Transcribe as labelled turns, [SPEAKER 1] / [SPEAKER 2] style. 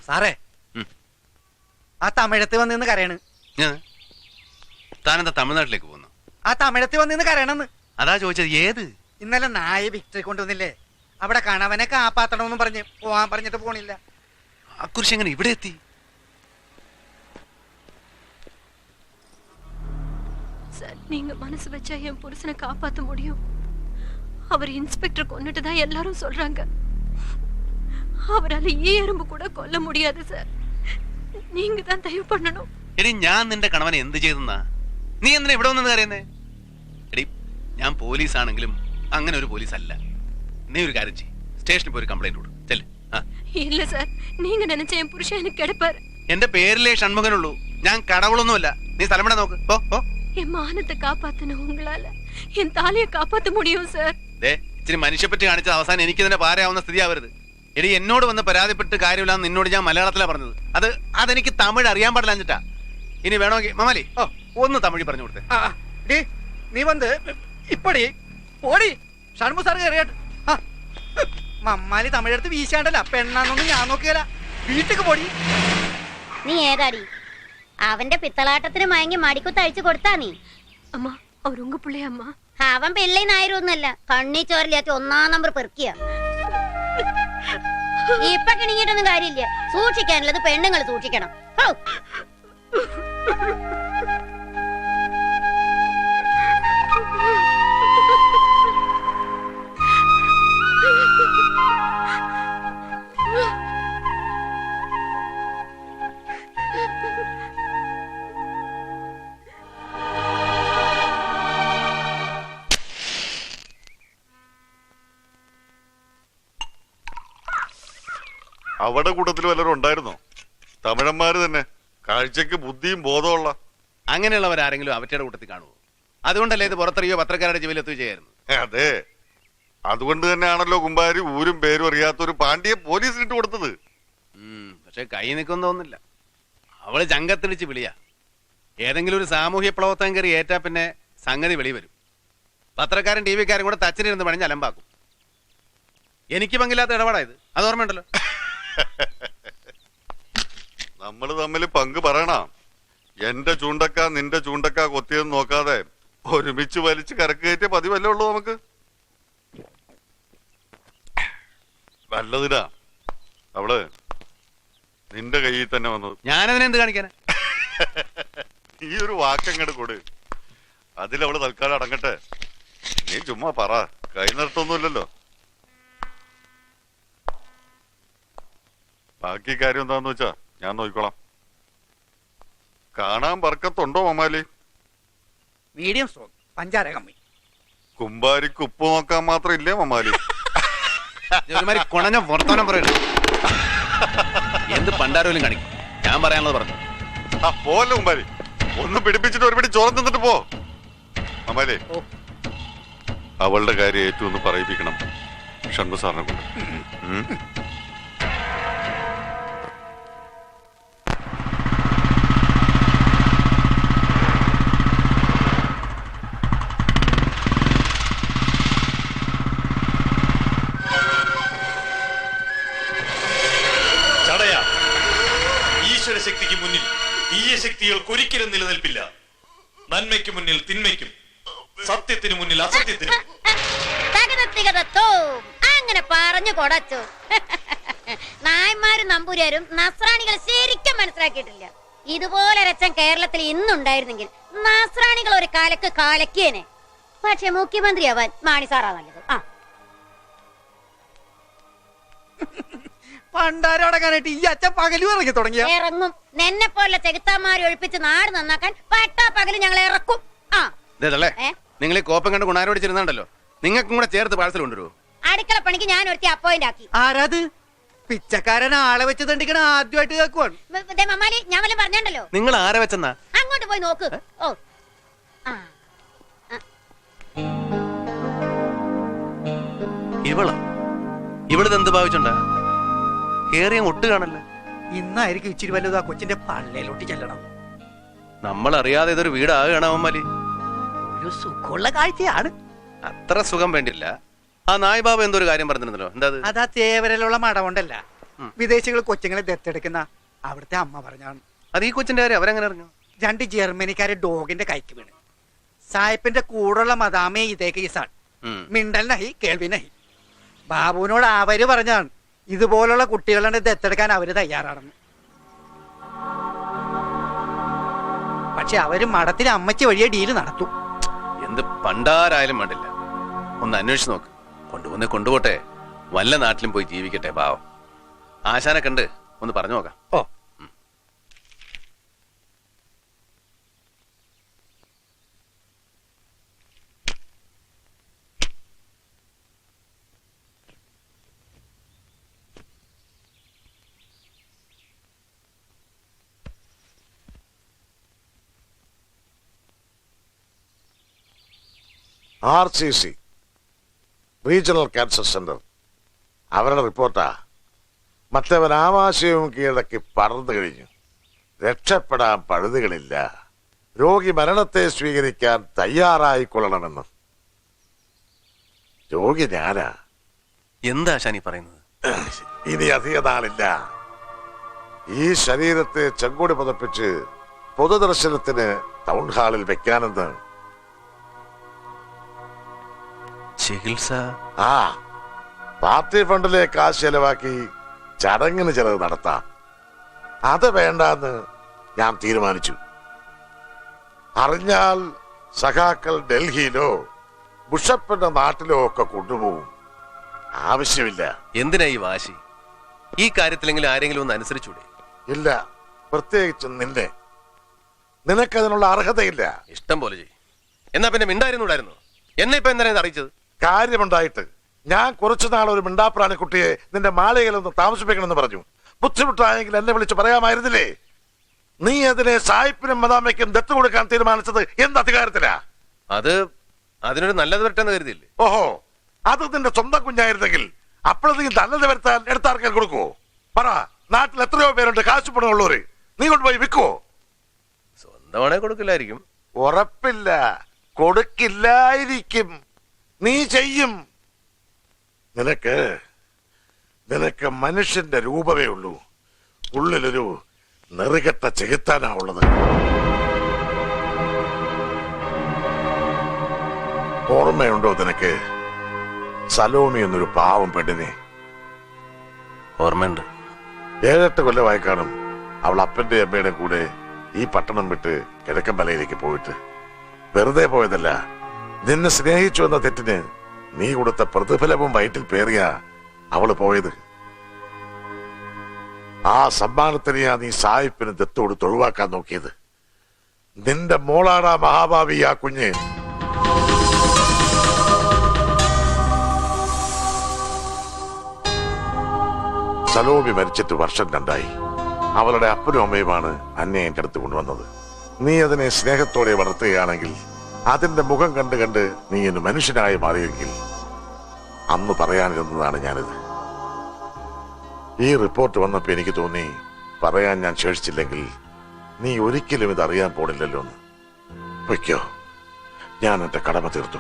[SPEAKER 1] സാറേ ആ തമിഴത്ത് വന്നിന്ന് കരയണ്.
[SPEAKER 2] താനെന്താ തമിഴ്നാട്ടിലേക്ക് പോകുന്നു?
[SPEAKER 1] ആ തമിഴത്ത് വന്നിന്ന് കരയണെന്ന്.
[SPEAKER 2] അതാ ചോദിച്ചത്. ഏത്?
[SPEAKER 1] ഇന്നലെ നായ വിക്ടറി കൊണ്ടുവന്നില്ലേ, അവിടെ കണവനെ കാപ്പാത്തണമെന്ന് പറഞ്ഞ് പോവാൻ പറഞ്ഞിട്ട് പോണില്ല.
[SPEAKER 2] ആ കുരിശ് എങ്ങനെ ഇവിടെ എത്തി?
[SPEAKER 3] சார், நீங்க மனசு வச்சா என் புருஷனை காப்பாற்ற முடியும். அவர் இன்ஸ்பெக்டர் கொன்னுட்டுதான் எல்லாரும் சொல்றாங்க. அவரால் எறும்பு கூட கொல்ல முடியாது சார். நீங்க தான் தயவு பண்ணணும்.
[SPEAKER 2] എടി, ഞാൻ നിന്റെ കണവനെ എന്ത് ചെയ്തെന്നാ? നീ എന്തിനാ ഇവിടെ വന്നെന്ന് അറിയുന്നേ? എടി, ഞാൻ പോലീസ് ആണെങ്കിലും അങ്ങനെ ഒരു പോലീസ് അല്ല. നീ ഒരു കാര്യം ചെയ്യ്, സ്റ്റേഷനിൽ പോയി ഒരു കംപ്ലൈന്റ് കൊടു. ചെല്ല്.
[SPEAKER 3] இல்ல சார், நீங்க நினைச்ச என் புருஷன் எனக்கு கிடைப்பாரு.
[SPEAKER 2] എന്റെ പേരിലേ ഷൺമുഖനുള്ളൂ, ഞാൻ കടവുളൊന്നുമല്ല. നീ സ്ഥലം നോക്ക്. പോ.
[SPEAKER 3] என் மானத்தை காப்பாத்தணும் உங்களால. என் தாலியை காப்பாத்த முடியும் சார்.
[SPEAKER 2] ഇച്ചിരി മനുഷ്യപ്പറ്റി കാണിച്ച അവസാനം എനിക്ക് തന്നെ പാരയാവുന്ന സ്ഥിതിയാവരുത്. എടി, എന്നോട് വന്ന് പരാതിപ്പെട്ട് കാര്യമില്ലാന്ന് നിന്നോട് ഞാൻ മലയാളത്തിലാണ് പറഞ്ഞത്. അതെനിക്ക് തമിഴ് അറിയാൻ പാടില്ലാഞ്ഞിട്ടാ. ഇനി വേണമെങ്കിൽ മമാലി ഒന്ന് തമിഴ് പറഞ്ഞു കൊടുത്തേ.
[SPEAKER 1] നീ വന്ന് ഇപ്പടി പോടി ഷൺമു സാർ കയറിയാട്ട്. മമ്മാലി തമിഴെടുത്ത് വീശാണ്ടല്ല, പെണ്ണാന്നൊന്നും ഞാൻ നോക്കിയല്ല. വീട്ടിക്ക് പോടി.
[SPEAKER 4] നീ ഏതാടി? അവന്റെ പിത്തളാട്ടത്തിന് മയങ്ങി മടിക്കുത്ത് അഴിച്ചു കൊടുത്താ നീ?
[SPEAKER 3] അമ്മ, അവർ ഉങ്ക പിള്ളേ അമ്മ.
[SPEAKER 4] അവൻ പിള്ളേനായിരുന്നല്ല, കണ്ണി ചോരലാത്തി 1-ാം നമ്പർ പെറുക്കിയ. ഇപ്പൊ കിണിങ്ങിട്ടൊന്നും കാര്യമില്ല. സൂക്ഷിക്കാനുള്ളത് പെണ്ണുങ്ങൾ സൂക്ഷിക്കണം.
[SPEAKER 5] അവിടെ കൂട്ടത്തിൽ വല്ലവരും ഉണ്ടായിരുന്നോ? തമിഴന്മാര് തന്നെ, കാഴ്ചക്ക് ബുദ്ധിയും ബോധമുള്ള.
[SPEAKER 2] അങ്ങനെയുള്ളവരാരെങ്കിലും അവറ്റയുടെ കൂട്ടത്തിൽ കാണുമോ? അതുകൊണ്ടല്ലേ ഇത് പുറത്തറിയോ പത്രക്കാരുടെ ചെവിയിൽ എത്തുകയോ ചെയ്യായിരുന്നു?
[SPEAKER 5] അതെ, അതുകൊണ്ട് തന്നെയാണല്ലോ കുമ്പാരി ഊരും പേരും അറിയാത്തൊരു പാണ്ഡ്യയെ പോലീസിനിട്ട് കൊടുത്തത്.
[SPEAKER 2] പക്ഷെ കൈ നിൽക്കും തോന്നില്ല. അവള് ജങ്കത്തിടിച്ച് വിളിയാ. ഏതെങ്കിലും ഒരു സാമൂഹ്യ പ്രവർത്തനം കയറി ഏറ്റാ പിന്നെ സംഗതി വെളി വരും. പത്രക്കാരൻ ടി വിക്കാരും കൂടെ തച്ചിനിരുന്ന് പണിഞ്ഞ് അലമ്പാക്കും. എനിക്ക് പങ്കില്ലാത്ത ഇടപാടായത്, അത് ഓർമ്മയുണ്ടല്ലോ.
[SPEAKER 5] നമ്മള് തമ്മിൽ പങ്ക് പറയണ. എന്റെ ചൂണ്ടക്ക നിന്റെ ചൂണ്ടക്ക കൊത്തിയെന്ന് നോക്കാതെ ഒരുമിച്ച് വലിച്ച് കരക്ക് കയറ്റിയ പതിവല്ലേ ഉള്ളൂ നമുക്ക്. നല്ലതിനാ അവള് നിന്റെ കയ്യിൽ തന്നെ വന്നത്.
[SPEAKER 2] ഞാനതിനെന്ത് കാണിക്കാനാ?
[SPEAKER 5] ഈ ഒരു വാക്കങ്ങട് കൊടു, അതിലവള് തൽക്കാലം അടങ്ങട്ടെ. നീ ചുമ്മാ പറ, കൈ നിർത്തൊന്നുമില്ലല്ലോ. ബാക്കി കാര്യം എന്താന്ന് വെച്ചാ ഞാൻ നോക്കിക്കോളാം. കാണാൻ ബർക്കത്തുണ്ടോ മമാലി?
[SPEAKER 1] മീഡിയം സ്ട്രോങ്, പഞ്ചാര കമ്മി.
[SPEAKER 5] കുമ്പാരിക്ക് ഉപ്പ് നോക്കാൻ മാത്രം ഇല്ലേ മമാലി?
[SPEAKER 2] കുണഞ്ഞ വർത്തമാനം പറയരുത്. എന്ത് പണ്ടാരോലും കാണിക്കും. ഞാൻ പറയാനുള്ളത് പറഞ്ഞു.
[SPEAKER 5] പോലെ കുമ്പാരി, ഒന്ന് പിടിപ്പിച്ചിട്ട് ഒരുപടി ചോറ് തന്നിട്ട് പോ. മമാലി, അവളുടെ കാര്യം ഏറ്റവും ഒന്ന് പറയിപ്പിക്കണം ഷൺമു സാറിനെ കൊണ്ട്.
[SPEAKER 6] ശക്തിക്ക് മുന്നിൽ തീയ ശക്തികൾക്ക് ഒരിക്കലും നിലനിൽപ്പില്ല. നന്മയ്ക്ക് മുന്നിൽ തിന്മയ്ക്കും, സത്യത്തിന് മുന്നിൽ അസത്യത്തിനും.
[SPEAKER 4] അങ്ങനെ പറഞ്ഞു കൊടച്ചു. നായന്മാരും നമ്പൂരാരും നസ്രാണികളെ ശരിക്കും മനസ്സിലാക്കിയിട്ടില്ല. ഇതുപോലെ രസം കേരളത്തിൽ ഇന്നുണ്ടായിരുന്നെങ്കിൽ നസ്രാണികൾ ഒരു കാലക്ക് കാലക്കിയേനെ. പക്ഷെ മുഖ്യമന്ത്രിയാവാൻ മാണി സാറാ നല്ലത്.
[SPEAKER 1] പണ്ടാരടക്കാനായിട്ട് ഈ അച്ഛൻ പകലും ഇറങ്ങി തുടങ്ങിയ.
[SPEAKER 4] ഇറങ്ങും. നിന്നെ പോലെ ചെകുത്താന്മാരെ ഒഴിപ്പിച്ച് നാട് നന്നാക്കാൻ പട്ടാ പകല് ഞങ്ങൾ ഇറക്കും.
[SPEAKER 2] നിങ്ങൾ ഈ കോപ്പം കണ്ട് ഗുണാരോട് ചെറുന്നുണ്ടല്ലോ, നിങ്ങൾക്കും കൂടെ ചേർത്ത് പാഴ്സൽ കൊണ്ടുവരുമോ?
[SPEAKER 4] അടുക്കള പണിക്ക് ഞാൻ ഒരുത്തി അപ്പോയിന്റ് ആക്കി.
[SPEAKER 1] ആരാത്? പിച്ചക്കാരൻ ആളെ വെച്ച് തണ്ടിക്കണ ആദ്യമായിട്ട് കേൾക്കുവാണ്.
[SPEAKER 4] മമ്മാലി, ഞാൻ വല്ലതും പറഞ്ഞല്ലോ.
[SPEAKER 2] നിങ്ങൾ ആരെ വെച്ചെന്നാ?
[SPEAKER 4] അങ്ങോട്ട് പോയി നോക്ക്. ഓ,
[SPEAKER 2] ഇവിടുത്തെ എന്ത് ഭാവിച്ചുണ്ടാ? കേറിയ ഒട്ട് കാണല്ലേ.
[SPEAKER 1] ഇന്നായിരിക്കും ഇച്ചിരി വല്ലതും ആ കൊച്ചിന്റെ പള്ളയിലോട്ട് ചെല്ലണം.
[SPEAKER 2] നമ്മൾ അറിയാതെ ഇതൊരു വീടാകണം അമ്മലി.
[SPEAKER 1] ഒരു സുഖമുള്ള കാഴ്ചയാണ്.
[SPEAKER 2] അത്ര സുഖം വേണ്ടില്ല. ആ നായ് ബാബ എന്തോ ഒരു കാര്യം പറഞ്ഞിരുന്നല്ലോ, എന്താ?
[SPEAKER 1] അതാ തേവരലുള്ള മടമുണ്ടല്ല, വിദേശികൾ കൊച്ചുങ്ങളെ ദത്തെടുക്കുന്ന അവിടുത്തെ അമ്മ പറഞ്ഞാണ്.
[SPEAKER 2] അത് ഈ കൊച്ചിന്റെ കാര്യം അവരെങ്ങനെ അറിഞ്ഞു?
[SPEAKER 1] 2 ജർമ്മനിക്കാരെ ഡോഗിന്റെ കൈക്ക് വീണ്. സായിപ്പിന്റെ കൂടെയുള്ള മദാമേ ഇതേ കേസാണ്. മിണ്ടൽ നഹി കേൾവി നഹി. ബാബുവിനോട് അവര് പറഞ്ഞാണ് ഇതുപോലുള്ള കുട്ടികളുടെ ദത്തെടുക്കാൻ അവര് തയ്യാറാണെന്ന്. പക്ഷെ അവര് മഠത്തിൽ അമ്മച്ചി വഴിയെ ഡീല് നടത്തും.
[SPEAKER 2] എന്ത് പണ്ടാരായാലും വേണ്ടില്ല, ഒന്ന് അന്വേഷിച്ച് നോക്ക്. കൊണ്ടുപോട്ടെ, വല്ല നാട്ടിലും പോയി ജീവിക്കട്ടെ പാവം. ആശാനെ കണ്ട് ഒന്ന് പറഞ്ഞു നോക്കാം.
[SPEAKER 1] ഓ
[SPEAKER 7] RCC റീജിയണൽ ക്യാൻസർ സെന്റർ അവരുടെ റിപ്പോർട്ടാ. മറ്റവൻ ആമാശയവും കീഴടക്കി പറന്നു കഴിഞ്ഞു. രക്ഷപ്പെടാൻ പഴുതുകളില്ല. രോഗി മരണത്തെ സ്വീകരിക്കാൻ തയ്യാറായിക്കൊള്ളണമെന്ന്. രോഗി ഞാനാ.
[SPEAKER 2] എന്താ ആശാനി പറയുന്നത്?
[SPEAKER 7] ഇനി അധിക നാളില്ല. ഈ ശരീരത്തെ ചെങ്കോടി പുതപ്പിച്ച് പൊതുദർശനത്തിന് ടൗൺ ഹാളിൽ വെക്കാനെന്ന്.
[SPEAKER 2] ചികിത്സ?
[SPEAKER 7] ആ, പാർട്ടി ഫണ്ടിലെ കാശ് ചെലവാക്കി ചടങ്ങിന് ചിലത് നടത്താം. അത് വേണ്ടാന്ന് ഞാൻ തീരുമാനിച്ചു. അറിഞ്ഞാൽ സഖാക്കൾ ഡൽഹിയിലോ ബുഷപ്പിന്റെ നാട്ടിലോ ഒക്കെ കൊണ്ടുപോകും. ആവശ്യമില്ല.
[SPEAKER 2] എന്തിനാ ഈ വാശി? ഈ കാര്യത്തിലെങ്കിലും ആരെങ്കിലും ഒന്ന് അനുസരിച്ചൂടെ?
[SPEAKER 7] ഇല്ല, പ്രത്യേകിച്ച് നിന്നെ. നിനക്കതിനുള്ള അർഹതയില്ല.
[SPEAKER 2] ഇഷ്ടം പോലെ ചെയ്യും. എന്നാ പിന്നെ മിണ്ടായിരുന്നൂടായിരുന്നു? എന്നെ ഇപ്പൊ എന്തിനാ അറിയിച്ചത്?
[SPEAKER 7] കാര്യമുണ്ടായിട്ട് ഞാൻ കുറച്ചുനാൾ ഒരു മിണ്ടാപ്രാണിക്കുട്ടിയെ നിന്റെ മാളികയിലൊന്ന് താമസിപ്പിക്കണമെന്ന് പറഞ്ഞു. ബുദ്ധിമുട്ടായെങ്കിൽ എന്നെ വിളിച്ച് പറയാമായിരുന്നില്ലേ? നീ അതിനെ സായിപ്പിനും മദാമയ്ക്കും ദത്ത് കൊടുക്കാൻ തീരുമാനിച്ചത് എന്ത് അധികാരത്തിലാ?
[SPEAKER 2] അതിനൊരു നല്ലത് വരട്ടെന്ന് കരുതിയില്ലേ?
[SPEAKER 7] ഓഹോ, അത് നിന്റെ സ്വന്തം കുഞ്ഞായിരുന്നെങ്കിൽ അപ്പോഴത്തേക്കും നല്ലത് വരുത്താൻ എടുത്താർക്കാൻ കൊടുക്കുവോ? പറ, നാട്ടിൽ എത്രയോ പേരുണ്ട് കാശ് പണമുള്ളവര്. നീ കൊണ്ടുപോയി വിൽക്കുവോ?
[SPEAKER 2] സ്വന്തമാണെ കൊടുക്കില്ലായിരിക്കും.
[SPEAKER 7] ഉറപ്പില്ല, കൊടുക്കില്ലായിരിക്കും. നീ ചെയ്യും. നിനക്ക് മനുഷ്യന്റെ രൂപമേ ഉള്ളൂ. ഉള്ളിലൊരു നെറുകെട്ട ചെകുത്താനാ ഉള്ളത്. ഓർമ്മയുണ്ടോ നിനക്ക് സലോമി എന്നൊരു പാവം പെണ്ണിനെ?
[SPEAKER 2] ഓർമ്മയുണ്ട്.
[SPEAKER 7] 7-8 കൊല്ലമായി കാണും അവൾ അപ്പന്റെ അമ്മയുടെ കൂടെ ഈ പട്ടണം വിട്ട് കിഴക്കമ്പലയിലേക്ക് പോയിട്ട്. വെറുതെ പോയതല്ല, നിന്നെ സ്നേഹിച്ചു എന്ന തെറ്റിന് നീ കൊടുത്ത പ്രതിഫലവും വയറ്റിൽ പേറിയ അവള് പോയത്. ആ സമ്മാനത്തിനെയാ നീ സായിപ്പിന് ദത്ത് കൊടുത്ത് ഒഴിവാക്കാൻ നോക്കിയത്. നിന്റെ മോളാടാ മഹാഭാവി ആ കുഞ്ഞ്. സലോമി മരിച്ചിട്ട് വർഷം 2ആയി. അവളുടെ അപ്പനും അമ്മയുമാണ് അന്നെ എന്റെ അടുത്ത് കൊണ്ടുവന്നത്. നീ അതിനെ സ്നേഹത്തോടെ വളർത്തുകയാണെങ്കിൽ, അതിന്റെ മുഖം കണ്ട് കണ്ട് നീ എന്ന് മനുഷ്യനായി മാറിയെങ്കിൽ അന്ന് പറയാനിരുന്നതാണ് ഞാനിത്. ഈ റിപ്പോർട്ട് വന്നപ്പോ എനിക്ക് തോന്നി പറയാൻ ഞാൻ ശേഷിച്ചില്ലെങ്കിൽ നീ ഒരിക്കലും ഇത് അറിയാൻ പോണില്ലല്ലോ എന്ന്. വയ്ക്കോ, ഞാൻ എന്റെ കടമ തീർത്തു.